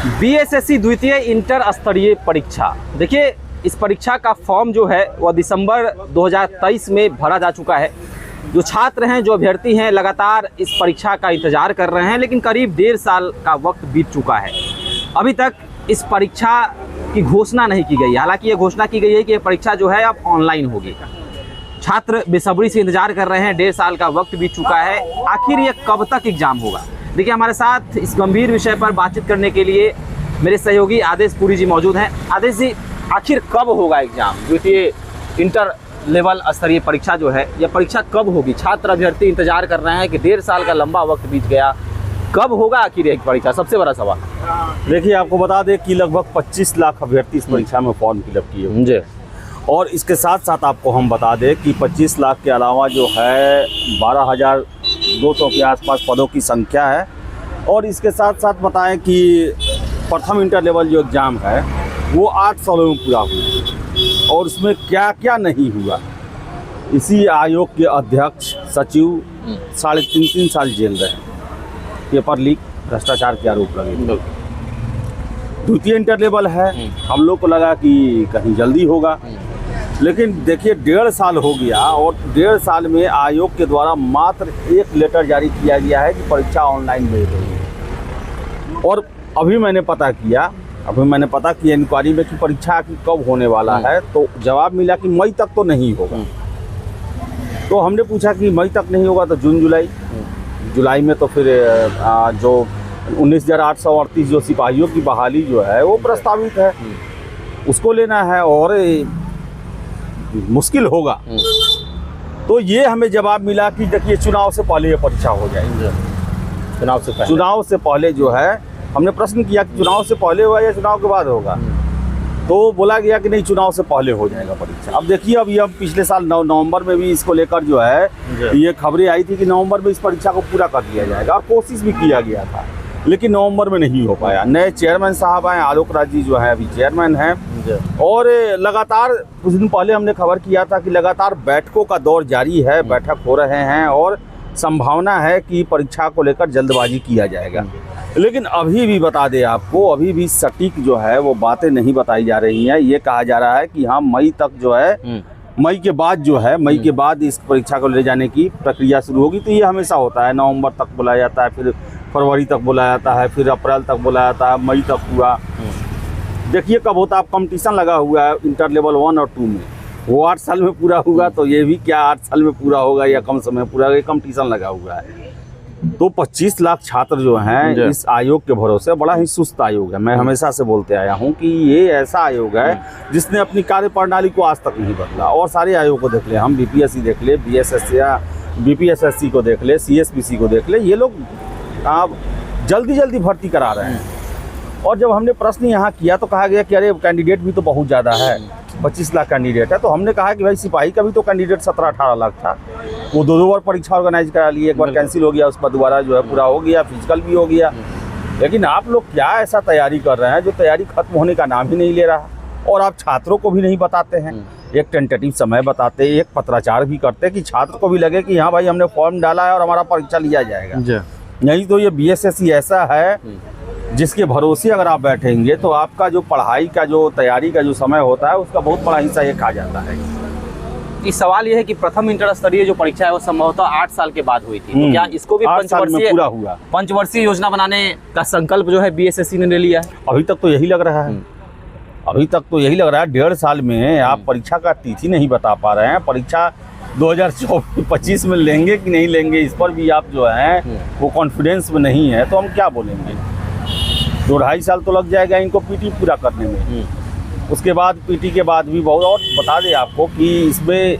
BSSC द्वितीय inter स्तरीय परीक्षा। देखिए, इस परीक्षा का फॉर्म जो है वह दिसंबर 2023 में भरा जा चुका है। जो छात्र हैं, जो अभ्यर्थी हैं, लगातार इस परीक्षा का इंतज़ार कर रहे हैं, लेकिन करीब 1.5 साल का वक्त बीत चुका है। अभी तक इस परीक्षा की घोषणा नहीं की गई है। हालांकि ये घोषणा की गई है कि ये परीक्षा जो है अब ऑनलाइन होगी। छात्र बेसब्री से इंतजार कर रहे हैं। 1.5 साल का वक्त बीत चुका है। आखिर ये कब तक एग्जाम होगा? देखिए, हमारे साथ इस गंभीर विषय पर बातचीत करने के लिए मेरे सहयोगी आदेश पुरी जी मौजूद हैं। आदेश जी, आखिर कब होगा एग्जाम? द्वितीय इंटर लेवल स्तरीय परीक्षा जो है, यह परीक्षा कब होगी? छात्र अभ्यर्थी इंतजार कर रहे हैं कि 1.5 साल का लंबा वक्त बीत गया, कब होगा आखिर एक परीक्षा? सबसे बड़ा सवाल। देखिए, आपको बता दें कि लगभग 25 लाख अभ्यर्थी इस परीक्षा में फॉर्म फिलअप किए होंगे। और इसके साथ साथ आपको हम बता दें कि 25 लाख के अलावा जो है 12,200 के आसपास पदों की संख्या है। और इसके साथ साथ बताएं कि प्रथम इंटर लेवल जो एग्ज़ाम है वो 8 सालों में पूरा हुआ और उसमें क्या क्या नहीं हुआ। इसी आयोग के अध्यक्ष सचिव 3.5 साल जेल रहे, पेपर लीक, भ्रष्टाचार के आरोप लगे। द्वितीय इंटर लेवल है, हम लोग को लगा कि कहीं जल्दी होगा, लेकिन देखिए 1.5 साल हो गया और 1.5 साल में आयोग के द्वारा मात्र एक लेटर जारी किया गया है कि परीक्षा ऑनलाइन भेज रही है। और अभी मैंने पता किया इंक्वायरी में कि परीक्षा की कब होने वाला है, तो जवाब मिला कि मई तक तो नहीं होगा। तो हमने पूछा कि मई तक नहीं होगा तो जून जुलाई में तो फिर जो 19,838 जो सिपाहियों की बहाली जो है वो प्रस्तावित है, उसको लेना है और मुश्किल होगा। तो ये हमें जवाब मिला कि देखिए, चुनाव से पहले ये परीक्षा हो जाएगी। चुनाव से पहले जो है, हमने प्रश्न किया कि चुनाव से पहले होगा या चुनाव के बाद होगा, तो बोला गया कि नहीं, चुनाव से पहले हो जाएगा परीक्षा। अब देखिए, अब ये पिछले साल नवंबर में भी इसको लेकर जो है ये खबरें आई थी कि नवंबर में इस परीक्षा को पूरा कर दिया जाएगा और कोशिश भी किया गया था, लेकिन नवंबर में नहीं हो पाया। नए चेयरमैन साहब आए, आलोक राज जी जो है अभी चेयरमैन हैं, और लगातार कुछ दिन पहले हमने खबर किया था कि लगातार बैठकों का दौर जारी है, बैठक हो रहे हैं और संभावना है कि परीक्षा को लेकर जल्दबाजी किया जाएगा। लेकिन अभी भी बता दें आपको, अभी भी सटीक जो है वो बातें नहीं बताई जा रही हैं। ये कहा जा रहा है कि हाँ, मई तक जो है, मई के बाद इस परीक्षा को ले जाने की प्रक्रिया शुरू होगी। तो ये हमेशा होता है, नवंबर तक बुलाया जाता है, फिर फरवरी तक बुलाया जाता है, फिर अप्रैल तक बुलाया जाता है, मई तक हुआ। देखिए कब होता है। अब कंपटीशन लगा हुआ है इंटर लेवल 1 और 2 में, वो 8 साल में पूरा हुआ, तो ये भी क्या 8 साल में पूरा होगा या कम समय में पूरा होगा, कंपटीशन लगा हुआ है। तो 25 लाख छात्र जो हैं इस आयोग के भरोसे, बड़ा ही सुस्त आयोग है। मैं हमेशा से बोलते आया हूं कि ये ऐसा आयोग है जिसने अपनी कार्य प्रणाली को आज तक नहीं बदला। और सारे आयोग को देख ले, हम बीपीएससी देख ले, बीपीएसएससी को देख ले, सीएसपीसी को देख ले, ये लोग आप जल्दी भर्ती करा रहे हैं। और जब हमने प्रश्न यहाँ किया तो कहा गया कि अरे कैंडिडेट भी तो बहुत ज़्यादा है, 25 लाख कैंडिडेट है। तो हमने कहा कि भाई, सिपाही का भी तो कैंडिडेट 17-18 लाख था, वो 2 बार परीक्षा ऑर्गेनाइज करा लिए, एक बार कैंसिल हो गया, उस पर दोबारा जो है पूरा हो गया, फिजिकल भी हो गया। लेकिन आप लोग क्या ऐसा तैयारी कर रहे हैं जो तैयारी खत्म होने का नाम ही नहीं ले रहा, और आप छात्रों को भी नहीं बताते हैं, एक टेंटेटिव समय बताते, एक पत्राचार भी करते कि छात्र को भी लगे कि हाँ भाई, हमने फॉर्म डाला है और हमारा परीक्षा लिया जाएगा। नहीं तो ये बीएसएससी ऐसा है जिसके भरोसे अगर आप बैठेंगे तो आपका जो पढ़ाई का, जो तैयारी का जो समय होता है, उसका बहुत बड़ा हिस्सा ये खा जाता है। इस सवाल ये है कि प्रथम इंटर स्तरीय जो परीक्षा है वो संभवतः 8 साल के बाद हुई थी, तो क्या इसको भी पंचवर्षीय योजना बनाने का संकल्प जो है बीएसएससी ने ले लिया है? अभी तक तो यही लग रहा है। 1.5 साल में आप परीक्षा का तिथि नहीं बता पा रहे हैं। परीक्षा 2024-25 में लेंगे कि नहीं लेंगे, इस पर भी आप जो है वो कॉन्फिडेंस में नहीं है, तो हम क्या बोलेंगे। 2-2.5 साल तो लग जाएगा इनको पीटी पूरा करने में। उसके बाद पीटी के बाद भी बहुत। और बता दें आपको कि इसमें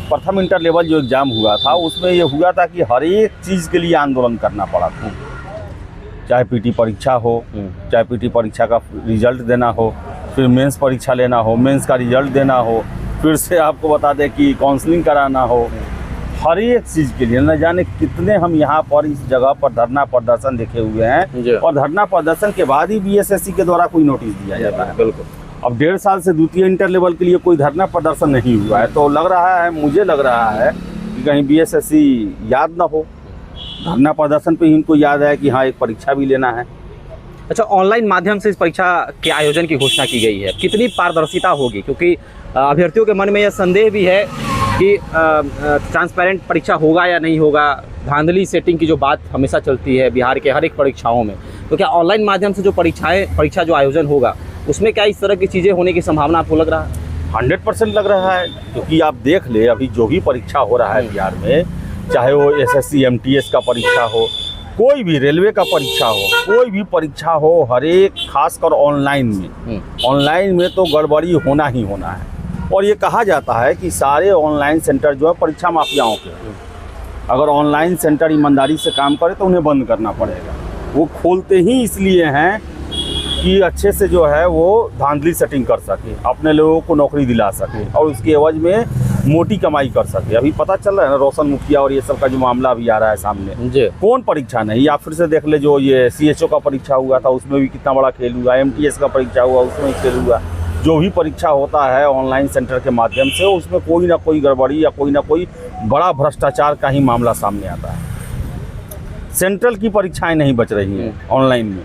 प्रथम इंटर लेवल जो एग्ज़ाम हुआ था, उसमें ये हुआ था कि हर एक चीज़ के लिए आंदोलन करना पड़ा था। चाहे पीटी परीक्षा हो, चाहे पीटी परीक्षा का रिजल्ट देना हो, फिर मेंस परीक्षा लेना हो, मेंस का रिजल्ट देना हो, फिर से आपको बता दें कि काउंसलिंग कराना हो, हर एक चीज़ के लिए। न जाने कितने हम यहाँ पर इस जगह पर धरना प्रदर्शन देखे हुए हैं, और धरना प्रदर्शन के बाद ही बीएसएससी के द्वारा कोई नोटिस दिया जाता है। बिल्कुल। अब 1.5 साल से द्वितीय इंटर लेवल के लिए कोई धरना प्रदर्शन नहीं हुआ है, तो लग रहा है, मुझे लग रहा है कि कहीं बीएसएससी याद ना हो। धरना प्रदर्शन पे ही इनको याद है कि हाँ, एक परीक्षा भी लेना है। अच्छा, ऑनलाइन माध्यम से इस परीक्षा के आयोजन की घोषणा की गई है, कितनी पारदर्शिता होगी? क्योंकि अभ्यर्थियों के मन में यह संदेह भी है कि ट्रांसपेरेंट परीक्षा होगा या नहीं होगा। धांधली सेटिंग की जो बात हमेशा चलती है बिहार के हर एक परीक्षाओं में, तो क्या ऑनलाइन माध्यम से जो परीक्षा जो आयोजन होगा उसमें क्या इस तरह की चीज़ें होने की संभावना आपको लग रहा है? 100% लग रहा है, क्योंकि आप देख ले अभी जो भी परीक्षा हो रहा है बिहार में, चाहे वो SSC MTS का परीक्षा हो, कोई भी रेलवे का परीक्षा हो, कोई भी परीक्षा हो, हर एक खासकर ऑनलाइन में तो गड़बड़ी होना ही होना है। और ये कहा जाता है कि सारे ऑनलाइन सेंटर जो है परीक्षा माफियाओं के हैं। अगर ऑनलाइन सेंटर ईमानदारी से काम करे तो उन्हें बंद करना पड़ेगा। वो खोलते ही इसलिए हैं कि अच्छे से जो है वो धांधली सेटिंग कर सके, अपने लोगों को नौकरी दिला सके और उसके एवज में मोटी कमाई कर सके। अभी पता चल रहा है ना, रोशन मुखिया और ये सब का जो मामला भी आ रहा है सामने जी। कौन परीक्षा नहीं, आप फिर से देख ले, जो ये CHO का परीक्षा हुआ था उसमें भी कितना बड़ा खेल हुआ, MTS का परीक्षा हुआ उसमें भी खेल हुआ। जो भी परीक्षा होता है ऑनलाइन सेंटर के माध्यम से, उसमें कोई ना कोई गड़बड़ी या कोई ना कोई बड़ा भ्रष्टाचार का ही मामला सामने आता है। सेंट्रल की परीक्षाएं नहीं बच रही हैं ऑनलाइन में,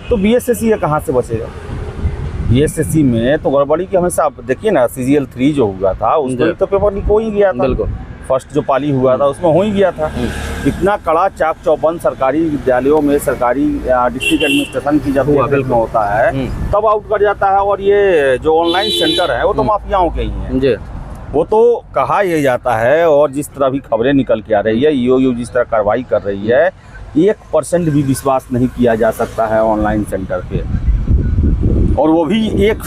तो BSSC ये कहाँ से बचेगा? BSSC में तो गड़बड़ी की हमेशा, देखिए ना CGL 3 जो हुआ था उसमें तो पेपर लीक हो ही गया था। बिल्कुल, फर्स्ट जो पाली हुआ था उसमें हो ही गया था। इतना कड़ा चाक चौबंद सरकारी विद्यालयों में, सरकारी डिस्ट्रिक्ट एडमिनिस्ट्रेशन की जब में होता है तब आउट कर जाता है। और ये जो ऑनलाइन सेंटर है वो तो माफियाओं के ही हैं। वो तो कहा यह जाता है, और जिस तरह भी खबरें निकल के आ रही है, EOU जिस तरह कार्रवाई कर रही है, 1% भी विश्वास नहीं किया जा सकता है ऑनलाइन सेंटर पे। और वो भी एक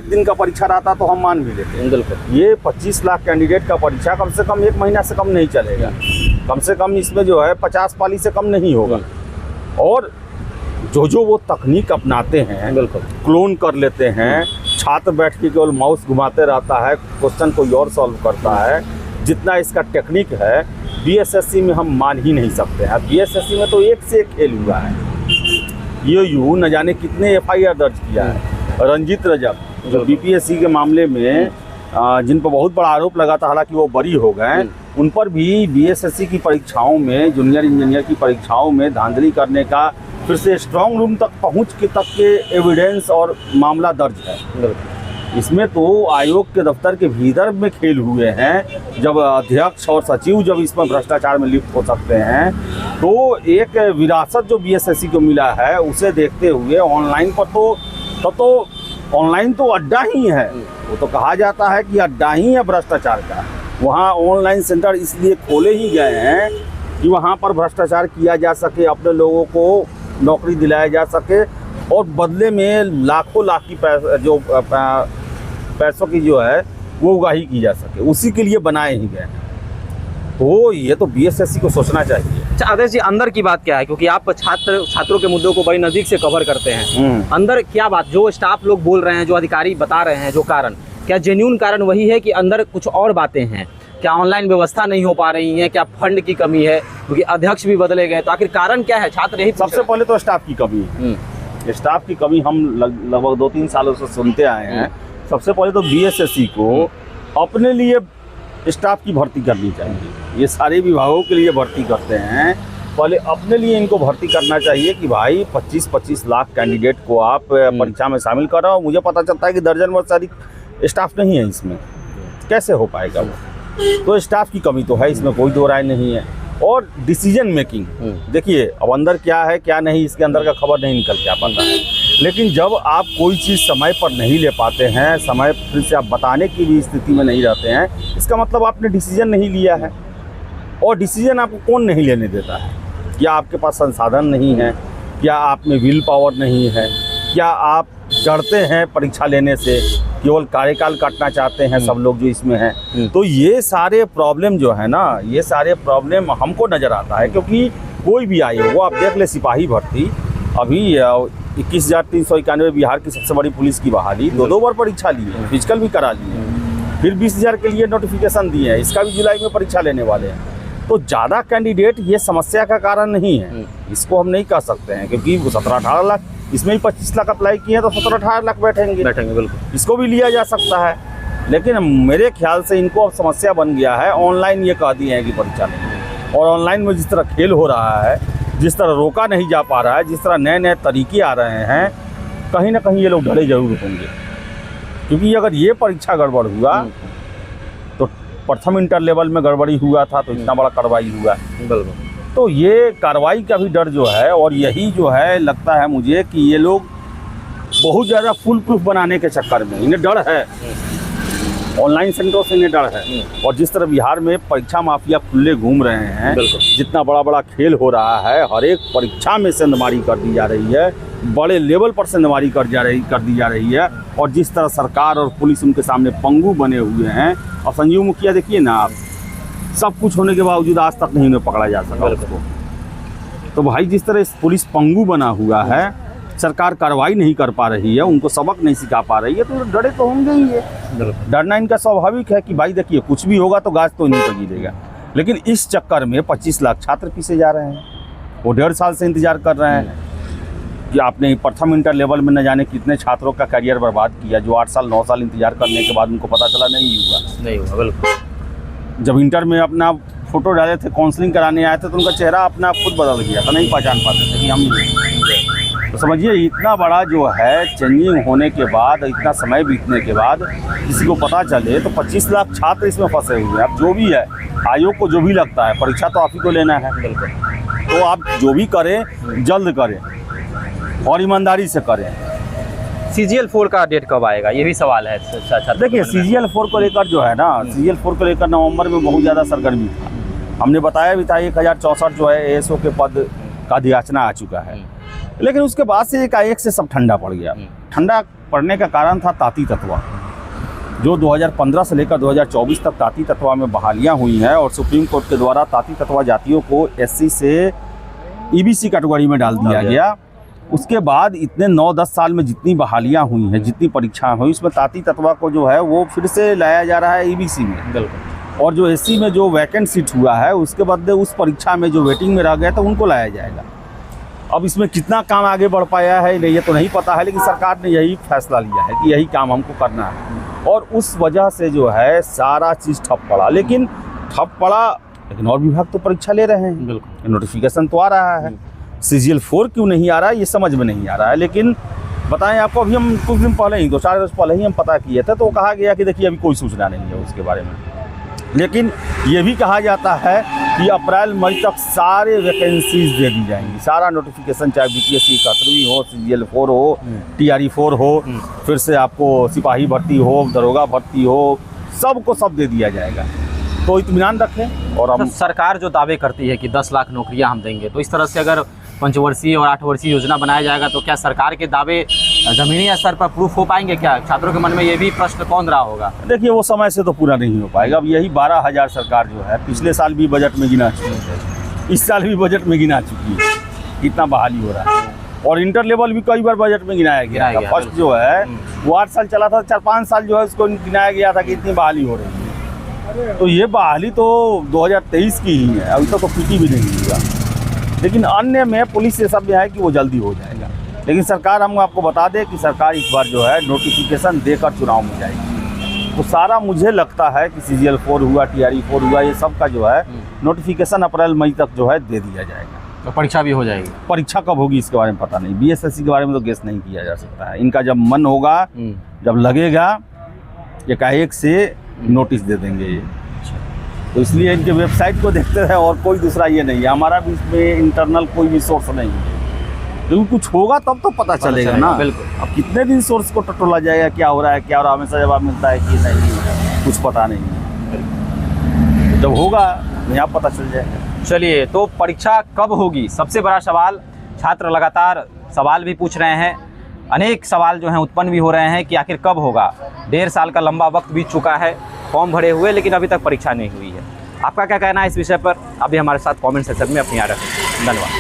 दिन का परीक्षा रहता तो हम मान भी लेते हैं। बिल्कुल, ये 25 लाख कैंडिडेट का परीक्षा कम से कम 1 महीना से कम नहीं चलेगा। कम से कम इसमें जो है 50 पाली से कम नहीं होगा। और जो वो तकनीक अपनाते हैं, बिल्कुल क्लोन कर लेते हैं, छात्र बैठ के केवल माउस घुमाते रहता है, क्वेश्चन कोई और सॉल्व करता है, जितना इसका टेक्निक है BSSC में हम मान ही नहीं सकते हैं। BSSC में तो एक से एक खेल हुआ है। EOU न जाने कितने FIR दर्ज किया है। रंजीत रजक जो BPSC के मामले में जिन पर बहुत बड़ा आरोप लगा था, हालांकि वो बरी हो गए, उन पर भी BSSC की परीक्षाओं में, जूनियर इंजीनियर की परीक्षाओं में धांधली करने का फिर से स्ट्रांग रूम तक पहुंच के एविडेंस और मामला दर्ज है। इसमें तो आयोग के दफ्तर के भीतर में खेल हुए हैं। जब अध्यक्ष और सचिव जब इसमें भ्रष्टाचार में लिप्त हो सकते हैं, तो एक विरासत जो BSSC को मिला है उसे देखते हुए ऑनलाइन पर तो ऑनलाइन तो अड्डा ही है। वो तो कहा जाता है कि अड्डा ही है भ्रष्टाचार का। वहाँ ऑनलाइन सेंटर इसलिए खोले ही गए हैं कि वहाँ पर भ्रष्टाचार किया जा सके, अपने लोगों को नौकरी दिलाया जा सके और बदले में लाखों लाख की पैसों की जो है वो उगाही की जा सके, उसी के लिए बनाए ही गए। तो ये तो BSSC को सोचना चाहिए। अच्छा आदेश जी, अंदर की बात क्या है, क्योंकि आप छात्रों के मुद्दों को बड़ी नज़दीक से कवर करते हैं। अंदर क्या बात, जो स्टाफ लोग बोल रहे हैं, जो अधिकारी बता रहे हैं, जो कारण, क्या जेन्युइन कारण वही है कि अंदर कुछ और बातें हैं? क्या ऑनलाइन व्यवस्था नहीं हो पा रही है? क्या फंड की कमी है? क्योंकि अध्यक्ष भी बदले गए, तो आखिर कारण क्या है? छात्र यही सबसे पहले तो स्टाफ की कमी है। स्टाफ की कमी हम लगभग 2-3 सालों से सुनते आए हैं। सबसे पहले तो BSSC को अपने लिए स्टाफ की भर्ती करनी चाहिए। ये सारे विभागों के लिए भर्ती करते हैं, पहले अपने लिए इनको भर्ती करना चाहिए कि भाई 25-25 लाख कैंडिडेट को आप परीक्षा में शामिल कर रहे हो। मुझे पता चलता है कि दर्जन भर से अधिक स्टाफ नहीं है इसमें, कैसे हो पाएगा वो? तो स्टाफ की कमी तो है, इसमें कोई दो राय नहीं है। और डिसीजन मेकिंग, देखिए अब अंदर क्या है क्या नहीं, इसके अंदर का खबर नहीं निकल के आ पाता है। लेकिन जब आप कोई चीज़ समय पर नहीं ले पाते हैं, समय फिर से आप बताने की भी स्थिति में नहीं रहते हैं, इसका मतलब आपने डिसीजन नहीं लिया है। और डिसीजन आपको कौन नहीं लेने देता है? क्या आपके पास संसाधन नहीं है? क्या आप में विल पावर नहीं है? क्या आप डरते हैं परीक्षा लेने से, केवल कार्यकाल काटना चाहते हैं सब लोग जो इसमें हैं? तो ये सारे प्रॉब्लम जो है ना, ये सारे प्रॉब्लम हमको नज़र आता है। क्योंकि कोई भी आए वो, आप देख ले सिपाही भर्ती, अभी 21,391 बिहार की सबसे बड़ी पुलिस की बहाली, 2 बार परीक्षा ली है, फिजिकल भी करा ली है, फिर 20,000 के लिए नोटिफिकेशन दिए हैं, इसका भी जुलाई में परीक्षा लेने वाले हैं। तो ज़्यादा कैंडिडेट ये समस्या का कारण नहीं है, इसको हम नहीं कह सकते हैं। क्योंकि 17-18 लाख, इसमें ही 25 लाख अप्लाई किए हैं, तो 17-18 लाख बैठेंगे बिल्कुल, इसको भी लिया जा सकता है। लेकिन मेरे ख्याल से इनको अब समस्या बन गया है, ऑनलाइन ये कह दिए हैं कि परीक्षा नहीं। और ऑनलाइन में जिस तरह खेल हो रहा है, जिस तरह रोका नहीं जा पा रहा है, जिस तरह नए नए तरीके आ रहे हैं, कहीं ना कहीं ये लोग डरे जरूर होंगे। क्योंकि अगर ये परीक्षा गड़बड़ हुआ तो प्रथम इंटर लेवल में गड़बड़ी हुआ था तो इतना बड़ा कार्रवाई हुआ, तो ये कार्रवाई का भी डर जो है, और यही जो है लगता है मुझे कि ये लोग बहुत ज़्यादा फुल प्रूफ बनाने के चक्कर में इन्हें डर है, ऑनलाइन सेंटरों से इन्हें डर है। और जिस तरह बिहार में परीक्षा माफिया खुले घूम रहे हैं, जितना बड़ा बड़ा खेल हो रहा है, हर एक परीक्षा में सेंधमारी कर दी जा रही है, बड़े लेवल पर सेंधमारी कर दी जा रही है, और जिस तरह सरकार और पुलिस उनके सामने पंगु बने हुए हैं। और संजीव मुखिया देखिए ना आप, सब कुछ होने के बावजूद आज तक नहीं उन्हें पकड़ा जा सका उसको। तो भाई जिस तरह पुलिस पंगु बना हुआ है, सरकार कार्रवाई नहीं कर पा रही है, उनको सबक नहीं सिखा पा रही है, तो डरे तो होंगे ही है। डरना इनका स्वाभाविक है कि भाई देखिए कुछ भी होगा तो गाज तो नहीं पर गिरेगा। लेकिन इस चक्कर में 25 लाख छात्र पीछे जा रहे हैं, वो 1.5 साल से इंतजार कर रहे हैं कि आपने प्रथम इंटर लेवल में न जाने कितने छात्रों का करियर बर्बाद किया, जो 8 साल 9 साल इंतजार करने के बाद उनको पता चला नहीं हुआ। बिल्कुल। जब इंटर में अपना फोटो डाले थे, काउंसलिंग कराने आए थे, तो उनका चेहरा अपना खुद बदल गया था, नहीं पहचान पाते थे कि हम। तो समझिए इतना बड़ा जो है चेंजिंग होने के बाद, इतना समय बीतने के बाद किसी को पता चले, तो 25 लाख छात्र इसमें फंसे हुए हैं। अब जो भी है, आयोग को जो भी लगता है, परीक्षा तो आप ही को लेना है, तो आप जो भी करें जल्द करें और ईमानदारी से करें। CGL 4 का डेट कब आएगा, ये भी सवाल है। देखिए CGL 4 को लेकर जो है ना, CGL 4 को लेकर नवंबर में बहुत ज़्यादा सरगर्मी था। हमने बताया भी था 1064 जो है ASO के पद का अधियाचना आ चुका है, लेकिन उसके बाद से एकाएक से सब ठंडा पड़ गया। ठंडा पड़ने का कारण था ताती तत्वा, जो 2015 से लेकर 2024 तक ताती तत्वा में बहालियां हुई हैं, और सुप्रीम कोर्ट के द्वारा ताती तत्वा जातियों को SC से EBC कैटेगरी में डाल दिया गया। उसके बाद इतने 9-10 साल में जितनी बहालियां हुई हैं, जितनी परीक्षाएं हुई, उसमें ताती तत्वा को जो है वो फिर से लाया जा रहा है EBC में। और जो SC में जो वैकेंट सीट हुआ है, उसके बदले उस परीक्षा में जो वेटिंग में रह गए तो उनको लाया जाएगा। अब इसमें कितना काम आगे बढ़ पाया है ये तो नहीं पता है, लेकिन सरकार ने यही फैसला लिया है कि यही काम हमको करना है, और उस वजह से जो है सारा चीज़ ठप पड़ा। लेकिन ठप पड़ा, लेकिन और विभाग तो परीक्षा ले रहे हैं, बिल्कुल नोटिफिकेशन तो आ रहा है। CGL 4 क्यों नहीं आ रहा है ये समझ में नहीं आ रहा है। लेकिन बताएं आपको, अभी हम कुछ दिन पहले ही 2-4 रोज पहले ही हम पता किए थे, तो कहा गया कि देखिए अभी कोई सूचना नहीं है उसके बारे में। लेकिन ये भी कहा जाता है कि अप्रैल मई तक सारे वैकेंसीज दे दी जाएंगी, सारा नोटिफिकेशन, चाहे BPSC 71वीं हो, CGL 4 हो, TRE 4 हो, फिर से आपको सिपाही भर्ती हो, दरोगा भर्ती हो, सबको सब दे दिया जाएगा। तो इत्मीनान रखें। और हम सरकार जो दावे करती है कि 10 लाख नौकरियां हम देंगे, तो इस तरह से अगर 5 वर्षीय और 8 वर्षीय योजना बनाया जाएगा, तो क्या सरकार के दावे ज़मीनी स्तर पर प्रूफ हो पाएंगे? क्या छात्रों के मन में ये भी प्रश्न कौन रहा होगा? देखिए वो समय से तो पूरा नहीं हो पाएगा। अब यही 12,000 सरकार जो है पिछले साल भी बजट में गिना चुकी है, इस साल भी बजट में गिना चुकी है, कितना बहाली हो रहा है। और इंटर लेवल भी कई बार बजट में गिनाया गया। फर्स्ट जो है वो 8 साल चला था, 4-5 साल जो है उसको गिनाया गया था कि इतनी बहाली हो रही है। तो ये बहाली तो 2023 की ही है, अभी तक तो पीटी भी नहीं हुआ। लेकिन अन्य में पुलिस ये सब है कि वो जल्दी हो जाएगा। लेकिन सरकार, हम आपको बता दें कि सरकार इस बार जो है नोटिफिकेशन देकर चुनाव में जाएगी। तो सारा मुझे लगता है कि CGL 4 हुआ, TRE 4 हुआ, ये सब का जो है नोटिफिकेशन अप्रैल मई तक जो है दे दिया जाएगा। तो परीक्षा भी हो जाएगी। परीक्षा कब होगी इसके बारे में पता नहीं, BSSC के बारे में तो गेस नहीं किया जा सकता है। इनका जब मन होगा, जब लगेगा, एकाएक से नोटिस दे देंगे ये। तो इसलिए इनके वेबसाइट को देखते हैं, और कोई दूसरा ये नहीं है। हमारा भी इसमें इंटरनल कोई भी सोर्स नहीं है, क्योंकि कुछ होगा तब तो पता चलेगा ना। बिल्कुल। अब कितने दिन सोर्स को टटोला जाएगा, क्या हो रहा है, क्या हो रहा है, हमेशा जवाब मिलता है कि नहीं, कुछ पता नहीं है। जब होगा यहाँ पता चल जाएगा। चलिए, तो परीक्षा कब होगी, सबसे बड़ा सवाल। छात्र लगातार सवाल भी पूछ रहे हैं, अनेक सवाल जो हैं उत्पन्न भी हो रहे हैं कि आखिर कब होगा। 1.5 साल का लंबा वक्त बीत चुका है, फॉर्म भरे हुए, लेकिन अभी तक परीक्षा नहीं हुई है। आपका क्या कहना है इस विषय पर? अभी हमारे साथ कमेंट सेक्शन में अपनी राय रखें। धन्यवाद।